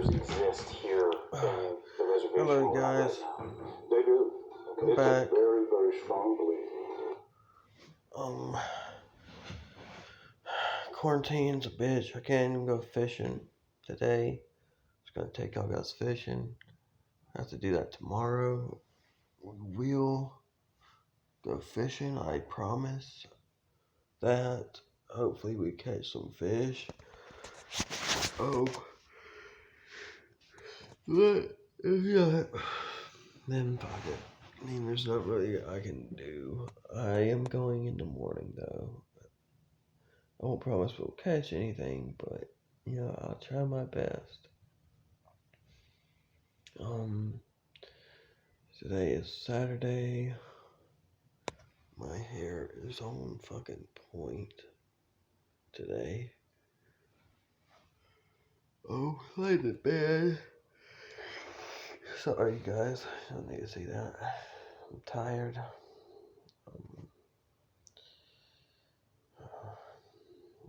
creatures exist here in the reservation. Hello guys. They do. I'm back. A very, very strong belief. Quarantine's a bitch. I can't even go fishing today. It's gonna take y'all guys fishing. I have to do that tomorrow. We will go fishing, I promise that. Hopefully we catch some fish. Oh. But yeah. Then fuck it. I mean, there's not really I can do. I am going in the morning though. I won't promise we'll catch anything, but you know, I'll try my best. Today is Saturday. My hair is on fucking point today. Oh, laid in bed. Sorry guys, I don't need to see that. I'm tired.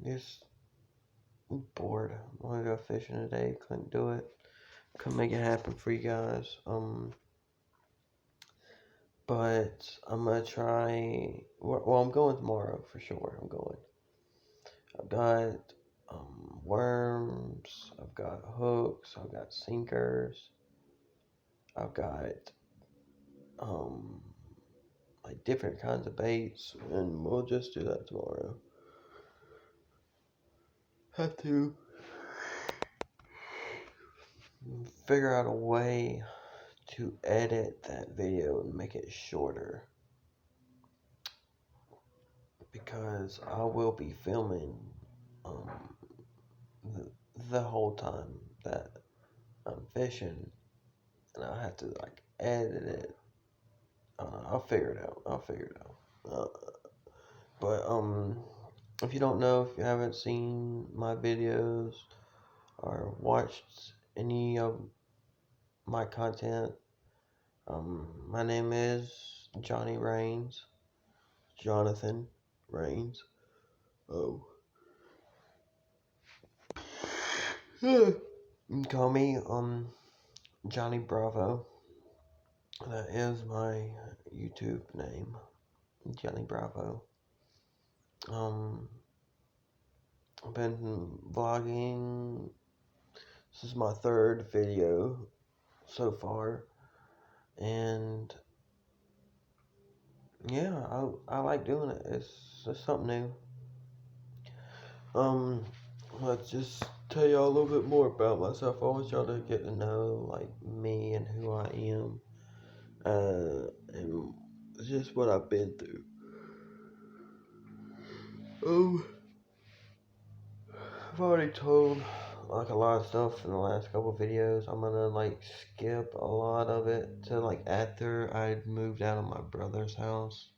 Just bored. I wanna go fishing today, couldn't do it. Couldn't make it happen for you guys. But I'm gonna try. Well, I'm going tomorrow for sure. I'm going. I've got worms. I've got hooks. I've got sinkers. I've got like different kinds of baits, and we'll just do that tomorrow. Have to figure out a way to edit that video and make it shorter, because I will be filming the whole time that I'm fishing, and I'll have to like edit it. I'll figure it out. But if you don't know, if you haven't seen my videos or watched any of my content, my name is Johnny Rains. Jonathan Rains. Oh. You can call me Johnny Bravo. That is my YouTube name, Johnny Bravo. I've been vlogging. This is my third video so far, and yeah, I like doing it. It's just something new. Let's just tell y'all a little bit more about myself. I want y'all to get to know like me and who I am, and just what I've been through. I've already told like a lot of stuff in the last couple of videos. I'm gonna like skip a lot of it to like after I'd moved out of my brother's house.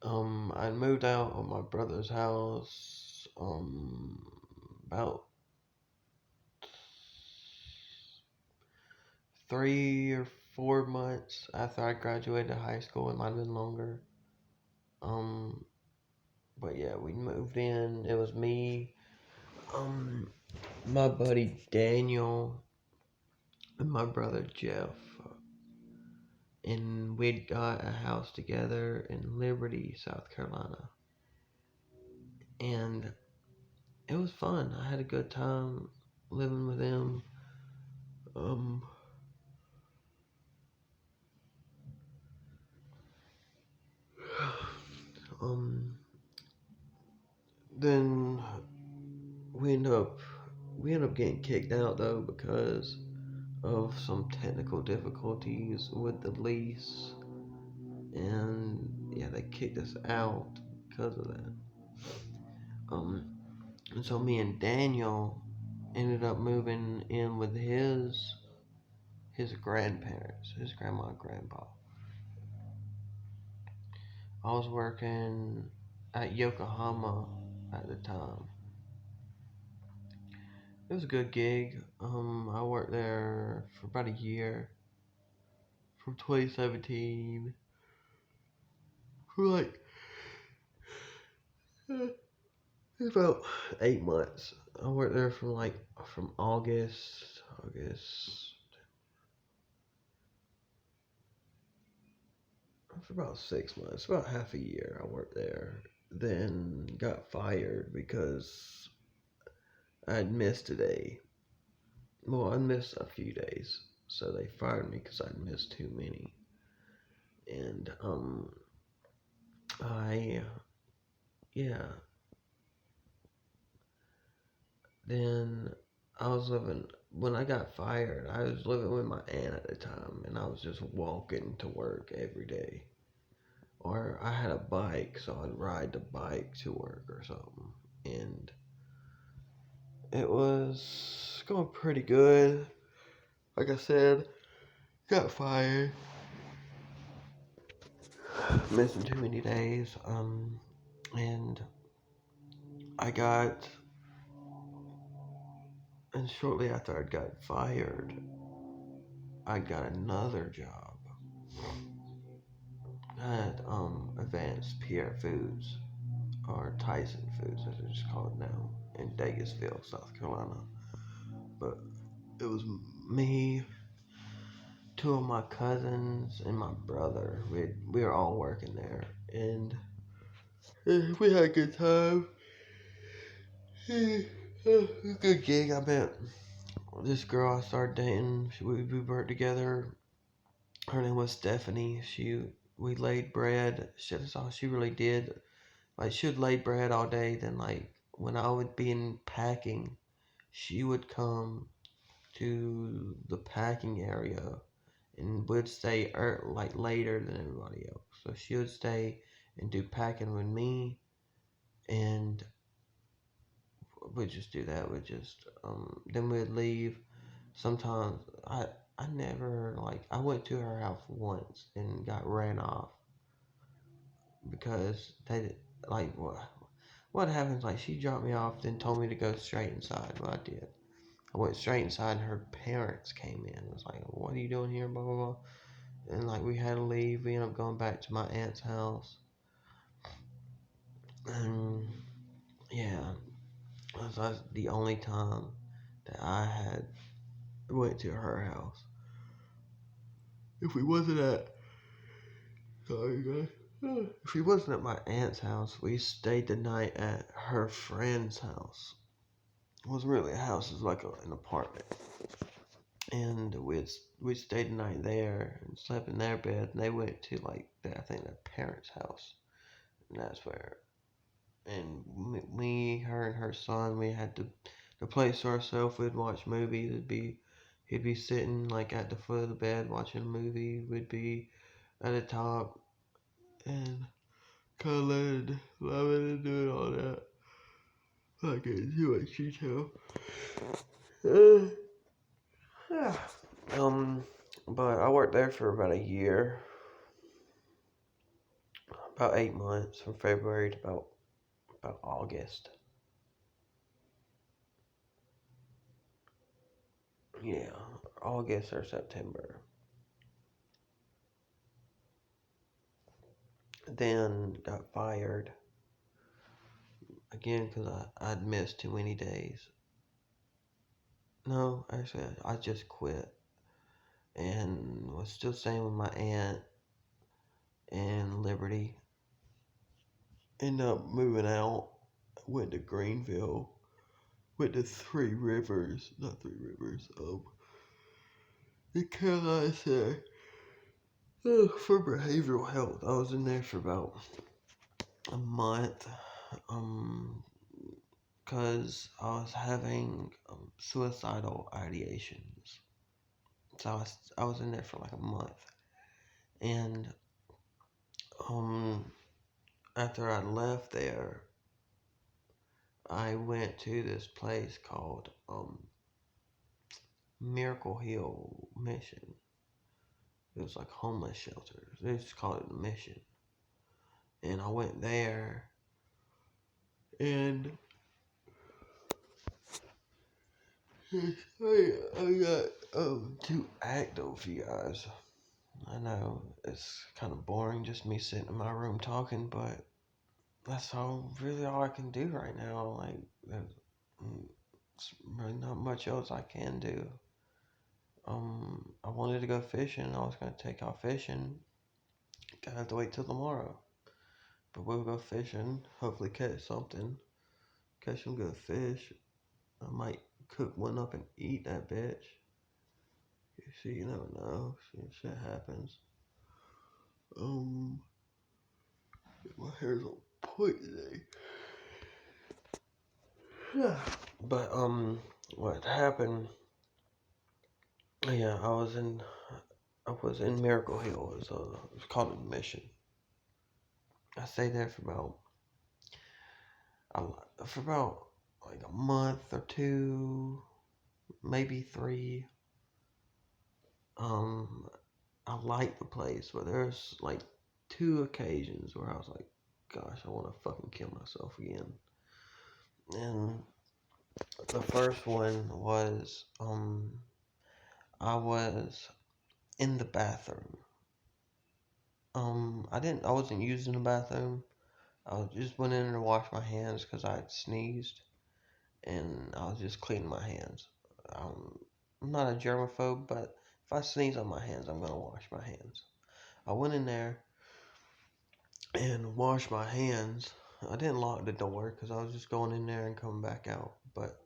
I moved out of my brother's house about 3 or 4 months after I graduated high school. It might have been longer. But yeah, we moved in. It was me, my buddy Daniel, and my brother Jeff. And we'd got a house together in Liberty, South Carolina. And it was fun. I had a good time living with him. Then we end up getting kicked out though, because of some technical difficulties with the lease, and yeah, they kicked us out because of that. And so me and Daniel ended up moving in with his grandparents, his grandma and grandpa. I was working at Yokohama at the time. It was a good gig. I worked there for about a year, from 2017, for like about 8 months. I worked there from August for about 6 months, about half a year. I worked there. Then got fired because I'd missed a day. Well, I missed a few days, so they fired me because I'd missed too many. And I yeah. Then I was living when I got fired. I was living with my aunt at the time, and I was just walking to work every day. Or I had a bike, so I'd ride the bike to work or something. And it was going pretty good. Like I said, got fired. Missing too many days. And I got, and shortly after I'd got fired, I got another job at Advanced Pierre Foods, or Tyson Foods as it's called now, in Dagisville, South Carolina. But it was me, two of my cousins, and my brother. We were all working there, and we had a good time. A good gig. I met this girl I started dating. We worked together. Her name was Stephanie. We laid bread. That's all she really did. Like, she would lay bread all day. Then, like, when I would be in packing, she would come to the packing area and would stay like later than everybody else. So she would stay and do packing with me, and we'd just do that. We'd just then we'd leave. Sometimes I never like I went to her house once and got ran off because they like what happens, like, she dropped me off then told me to go straight inside. Well, I did. I went straight inside and her parents came in. It was like, what are you doing here, blah blah blah. And like we had to leave. We ended up going back to my aunt's house. And yeah, that was the only time that I had went to her house. If we wasn't at sorry guys. If we wasn't at my aunt's house, we stayed the night at her friend's house. It wasn't really a house, it was like an apartment. And we stayed the night there and slept in their bed, and they went to like I think their parents' house. And that's where and me, her, and her son, we had the place to ourselves. We'd watch movies. He'd be sitting like at the foot of the bed watching a movie. We'd be at the top and cuddling, loving, and doing all that. I can't get too much detail. Yeah. But I worked there for about a year, about 8 months, from February to about August. Yeah, August or September. Then got fired again because I'd missed too many days. No, actually, I just quit and was still staying with my aunt in Liberty. Ended up moving out, went to Greenville, went to Three Rivers, not Three Rivers, the Carolina Center for behavioral health. I was in there for about a month, because I was having suicidal ideations. So I was in there for like a month, and after I left there, I went to this place called Miracle Hill Mission. It was like homeless shelters. They just called it the Mission, and I went there, and I got too active for you guys. I know it's kind of boring just me sitting in my room talking, but that's all I can do right now. Like, It's really not much else I can do. I wanted to go fishing. I was gonna take off fishing. Gotta have to wait till tomorrow. But we'll go fishing. Hopefully catch something. Catch some good fish. I might cook one up and eat that bitch. You see, you never know. Shit happens. My hair's on point today. But what happened? Yeah, I was in Miracle Hill. It was called a mission. I stayed there for about like a month or two, maybe 3. I liked the place, but there's like 2 occasions where I was like, gosh, I want to fucking kill myself again. And the first one was I was in the bathroom. I wasn't using the bathroom. I just went in there to wash my hands because I had sneezed, and I was just cleaning my hands. I'm not a germaphobe, but if I sneeze on my hands, I'm gonna wash my hands. I went in there and washed my hands. I didn't lock the door because I was just going in there and coming back out. But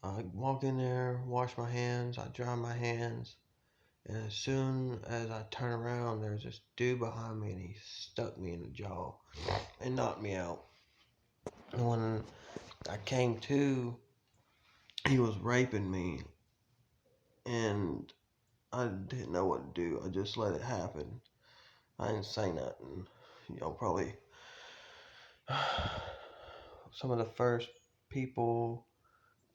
I walk in there, wash my hands, I dry my hands, and as soon as I turn around, there's this dude behind me, and he stuck me in the jaw and knocked me out. And when I came to, he was raping me, and I didn't know what to do. I just let it happen. I didn't say nothing. Probably some of the first people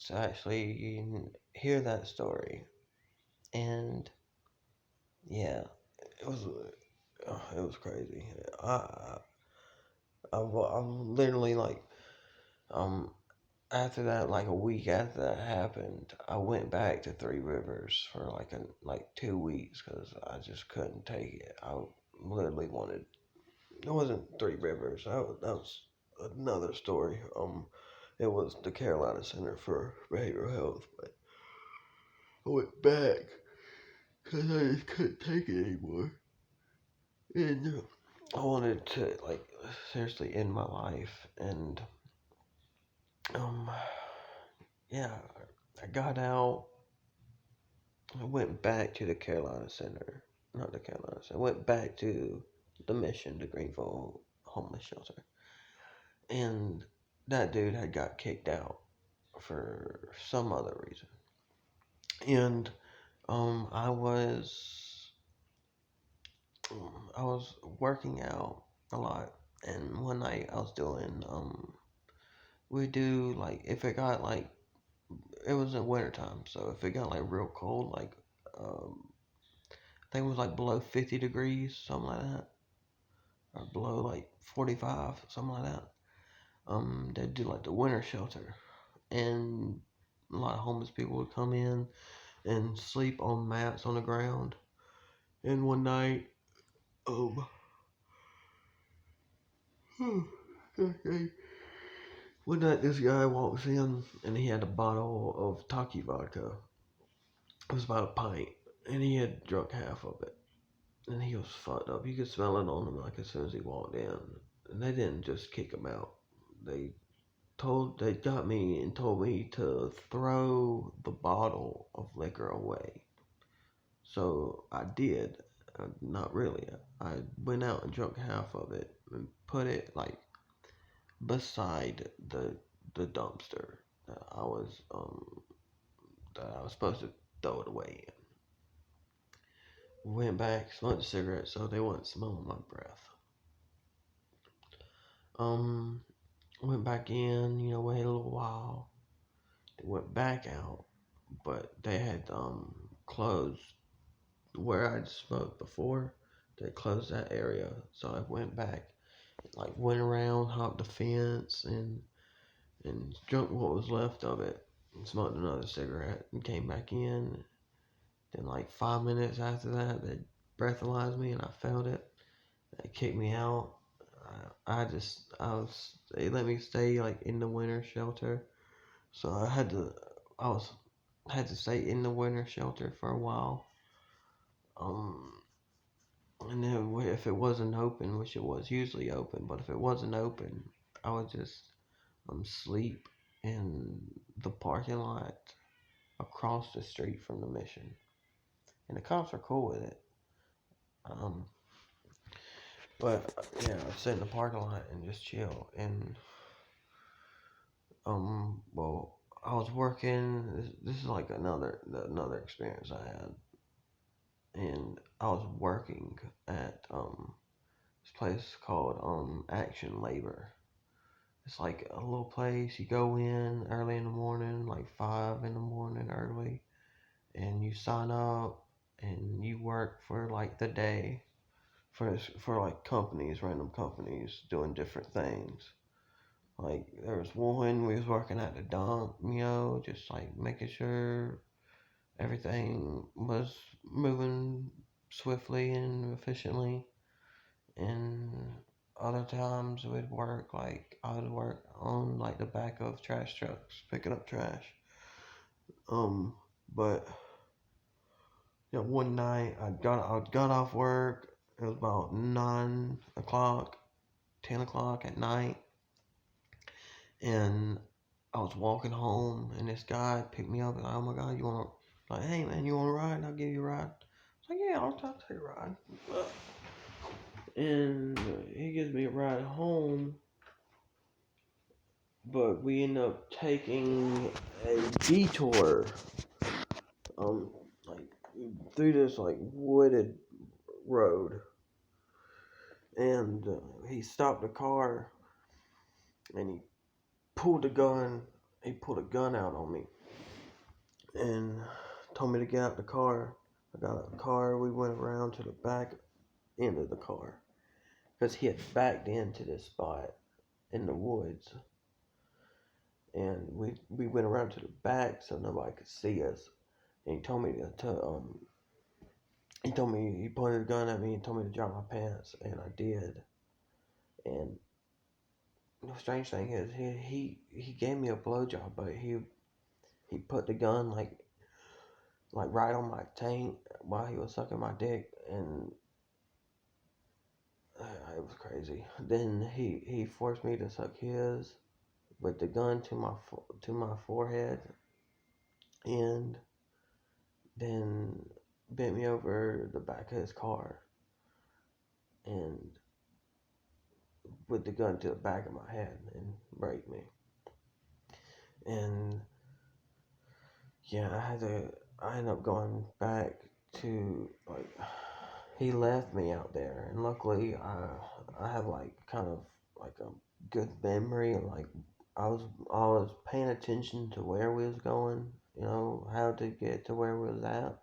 to actually hear that story. And yeah, it was crazy. I'm literally like, after that, like a week after that happened, I went back to Three Rivers for like 2 weeks because I just couldn't take it. I literally wanted. It wasn't Three Rivers. That was another story. It was the Carolina Center for Behavioral Health, but I went back because I just couldn't take it anymore, and I wanted to like seriously end my life, and um, yeah, I got out. I went back to the Carolina Center, not the Carolina Center. I went back to the Mission, the Greenville homeless shelter, and that dude had got kicked out for some other reason, and I was working out a lot, and one night I was doing we do like if it got like it was in wintertime, so if it got like real cold, like I think it was like below 50 degrees, something like that, or below like 45, something like that. They'd do like the winter shelter, and a lot of homeless people would come in and sleep on mats on the ground. And one night, okay, one night this guy walks in and he had a bottle of Taki vodka. It was about a pint, and he had drunk half of it, and he was fucked up. You could smell it on him like as soon as he walked in. And they didn't just kick him out. They got me and told me to throw the bottle of liquor away. So I did. Not really. I went out and drank half of it and put it like beside the dumpster that I was supposed to throw it away in. Went back, smoked a cigarette, so they wouldn't smell my breath. Went back in, waited a little while. They went back out, but they had closed where I'd smoked before. They closed that area, so I went back, like went around, hopped the fence, and drank what was left of it, and smoked another cigarette, and came back in. Then like 5 minutes after that, they breathalyzed me, and I felt it. They kicked me out. They let me stay like in the winter shelter, so I had to had to stay in the winter shelter for a while. And then if it wasn't open, which it was usually open, but if it wasn't open, I would just sleep in the parking lot across the street from the mission, and the cops are cool with it. Um, but yeah, I'd sit in the parking lot and just chill. And well, I was working. This is like another experience I had, and I was working at this place called Action Labor. It's like a little place. You go in early in the morning, like 5 in the morning early, and you sign up and you work for like the day for like companies, random companies doing different things. Like there was one we was working at the dump, just like making sure everything was moving swiftly and efficiently. And other times I would work on like the back of trash trucks, picking up trash. Um, but yeah, one night I got off work. It was about 9 o'clock, 10 o'clock at night, and I was walking home, and this guy picked me up and like, oh my god, hey man, you want a ride? I'll give you a ride. I was like, yeah, I'll take a ride. And he gives me a ride home, but we end up taking a detour, um, like through this like wooded road, and he stopped the car, and pulled a gun. He pulled a gun out on me, and told me to get out the car. I got out the car. We went around to the back end of the car because he had backed into this spot in the woods, and we went around to the back so nobody could see us. And he told me he pointed a gun at me and told me to drop my pants, and I did. And the strange thing is, he gave me a blowjob, but he put the gun like right on my tank while he was sucking my dick, and it was crazy. Then he forced me to suck his with the gun to my forehead, and then bent me over the back of his car and with the gun to the back of my head and raped me. And yeah, I ended up going back to like he left me out there, and luckily I have like kind of like a good memory. Like I was paying attention to where we was going, how to get to where we was at,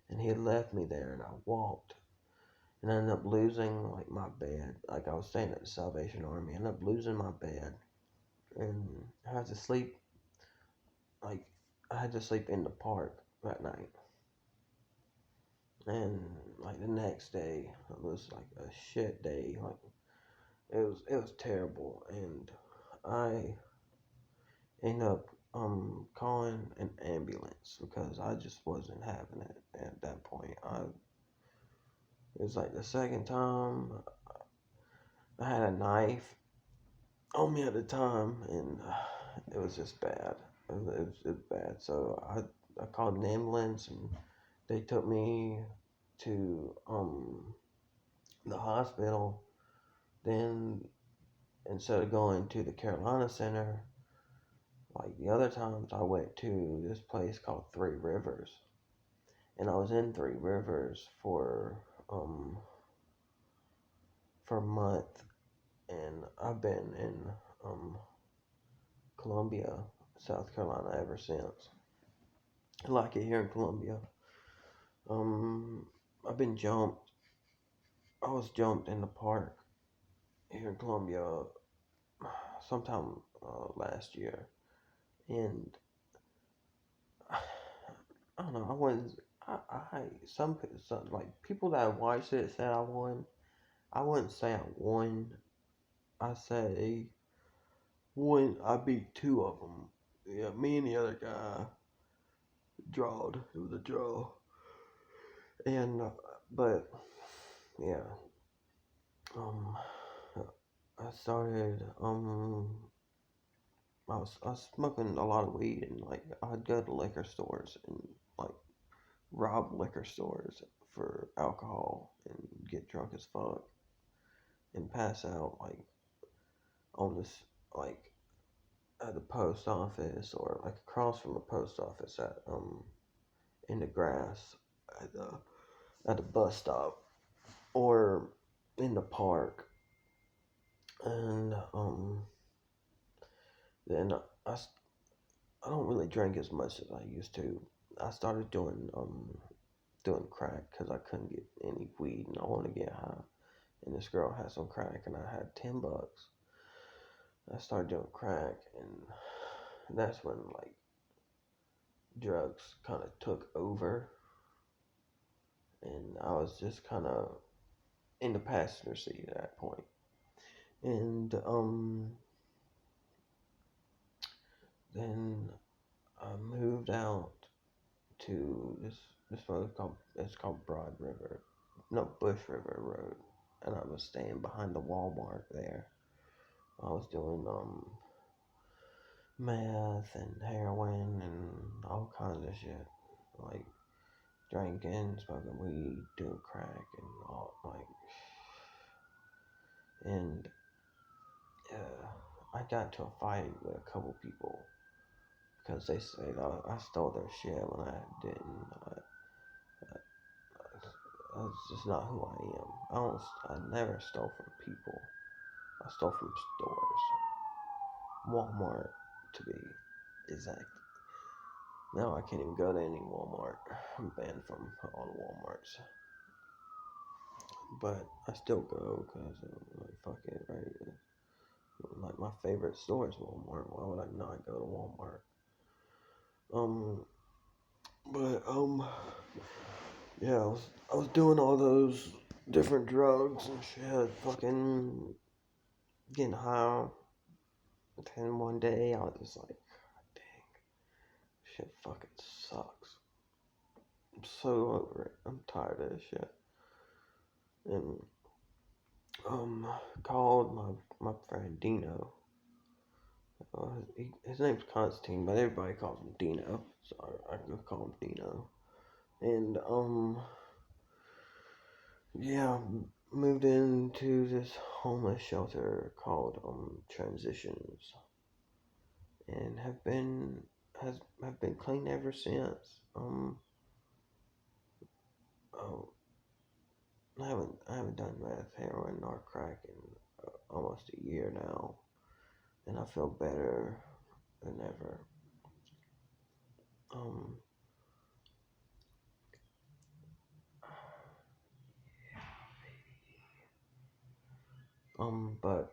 and he had left me there, and I walked, and I ended up losing like my bed. Like I was staying at the Salvation Army, I ended up losing my bed, and I had to sleep like I had to sleep in the park that night. And like the next day, it was like a shit day. Like it was terrible, and I ended up calling an ambulance because I just wasn't having it at that point. It was like the second time I had a knife on me at the time, and it was just bad. It was bad. So I called an ambulance, and they took me to the hospital. Then instead of going to the Carolina Center, like the other times, I went to this place called Three Rivers, and I was in Three Rivers for a month, and I've been in Columbia, South Carolina ever since. I like it here in Columbia. I've been jumped. I was jumped in the park here in Columbia sometime last year, and I don't know. I wasn't. I some like people that watched it said I won. I wouldn't say I won. I say won. I beat two of them. yeah, me and the other guy drawed. It was a draw. And, but, yeah. I started, I was smoking a lot of weed, and like I'd go to liquor stores and like rob liquor stores for alcohol and get drunk as fuck and pass out like on this like at the post office or like across from the post office at in the grass at the bus stop or in the park. And then I don't really drink as much as I used to. I started doing crack because I couldn't get any weed and I wanted to get high. And this girl had some crack and I had $10. I started doing crack, and that's when like drugs kind of took over, and I was just kind of in the passenger seat at that point. And then I moved out to this road called it's called Broad River, no Bush River Road, and I was staying behind the Walmart there. I was doing meth and heroin and all kinds of shit, like drinking, smoking weed, doing crack, and all and I got to a fight with a couple people because they said I stole their shit when I didn't. That's just not who I am. I never stole from people. I stole from stores. Walmart, to be exact. Now I can't even go to any Walmart. I'm banned from all the Walmarts. But I still go because like fuck it, right? Like my favorite store is Walmart. Why would I not go to Walmart? But yeah, I was doing all those different drugs and shit, fucking getting high. Then one day I was just like, God dang, shit fucking sucks. I'm so over it. I'm tired of this shit. And called my friend Dino. His name's Constantine, but everybody calls him Dino, so I go call him Dino. And yeah, moved into this homeless shelter called Transitions, and have been clean ever since. Oh, I haven't done meth, heroin, or crack in almost a year now, and I feel better than ever. Um, but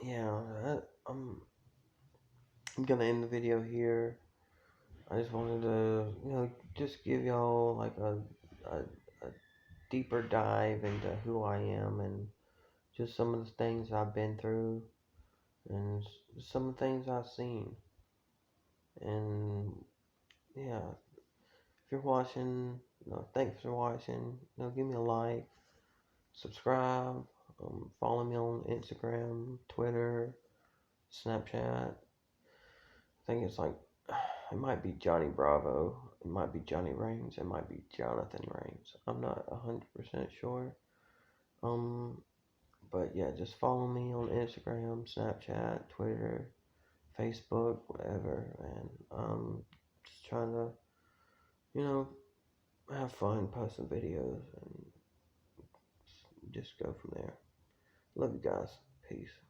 yeah, I'm gonna end the video here. I just wanted to, just give y'all like a deeper dive into who I am and just some of the things I've been through and some of the things I've seen. And yeah, if you're watching, thanks for watching. Give me a like, subscribe, follow me on Instagram, Twitter, Snapchat. I think it's like, it might be Johnny Bravo, it might be Johnny Rains, it might be Jonathan Rains. I'm not 100% sure. But yeah, just follow me on Instagram, Snapchat, Twitter, Facebook, whatever, and just trying to, you know, have fun, post some videos, and just go from there. Love you guys. Peace.